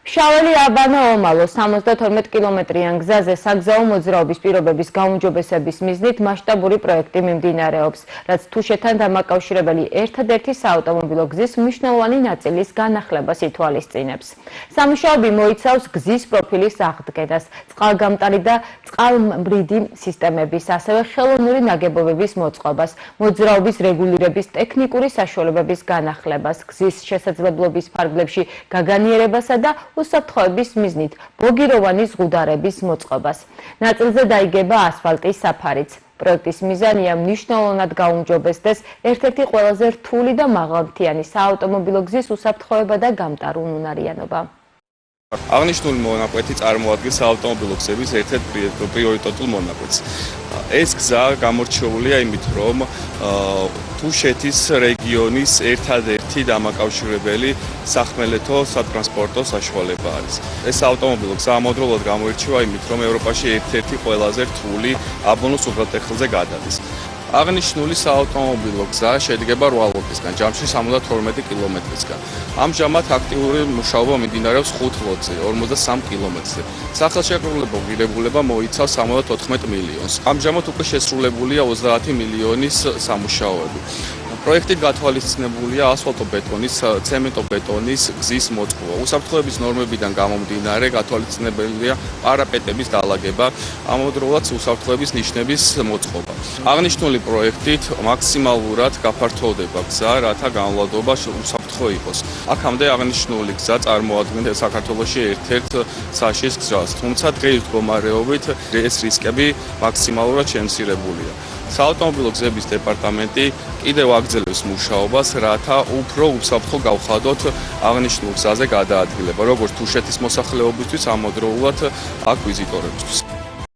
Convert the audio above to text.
შაველი აბანო ომალო 72 კილომეტრიან გზაზე საგზაო მოძრაობის პირობების გაუმჯობესების მიზნით მასშტაბური პროექტი მიმდინარეობს, რაც თუშეთთან დამაკავშირებელი ერთადერთი საავტომობილო გზის მნიშვნელოვანი ნაწილის განახლებას ითვალისწინებს. სამუშაოები მოიცავს გზის პროფილის აღდგენას, წყალგამტარი და წყალმრიდი სისტემების, ასევე ხელოვნური ნაგებობების მოწყობას, მოძრაობის რეგულირების ტექნიკური საშუალებების განახლებას, გზის შესაძლებლობის ფარგლებში გაგანიერებასა და უსაფრთხოების მიზნით ბოგიროვანი ზღუდარების მოწყობას. ნაწილზე დაიგება ასფალტის საფარიც. პროექტის მიზანია მნიშვნელოვნად გაუმჯობესდეს ერთ-ერთი ყველაზე რთული და მაღალმთიანი საავტომობილო გზის უსაფრთხოება და გამტარუნუნარიანობა. აღნიშნული მონაკვეთი წარმოადგენს საავტომობილო გზების ერთ-ერთ პრიორიტეტულ მონაკვეთს. ეს გზა გამორჩეულია იმით, რომ თუშეთის რეგიონის ერთადერთი დამაკავშირებელი სახმელეთო სატრანსპორტო საშუალება არის. ეს საავტომობილო გზა ამავდროულად გამოირჩევა იმით, რომ ევროპაში ერთ-ერთი ყველაზე რთული აბანოს უღელტეხილზე გადადის. აღნიშნული საავტომობილო გზა შედგება 8 ლოდისგან, ჯამში 72 კილომეტრისგან. ამჟამად აქტიური მუშაობა მიმდინარეობს 5 ლოდზე, 53 კილომეტრზე. სახელშეკრულებო ღირებულება მოიცავს 74 მილიონს. ამჟამად უკვე შესრულებულია 30 მილიონის სამუშაოები. პროექტით გათვალისწინებულია ასფალტო-ბეტონის, ცემენტო-ბეტონის გზის მოწყობა. უსაფრთხოების ნორმებიდან გამომდინარე გათვალისწინებელია პარაპეტების დალაგება, ამავდროულად უსაფრთხოების ნიშნების მოწყობა. აღნიშნული პროექტით მაქსიმალურად გაფართოვდება გზა, რათა განლადობა უსაფრთხო იყოს. აქამდე აღნიშნული გზა წარმოადგენდა საქართველოში ერთ-ერთ საშიშ გზას, თუმცა დღეის მდგომარეობით ეს რისკები მაქსიმალურად შემცირებულია. საავტომობილო გზების დეპარტამენტი კიდევ აგრძელებს მუშაობას, რათა უფრო უსაფრთხო გავხადოთ აღნიშნულ გზაზე გადაადგილება, როგორც თუშეთის მოსახლეობისთვის, ამავდროულად აქ ვიზიტორებისთვის.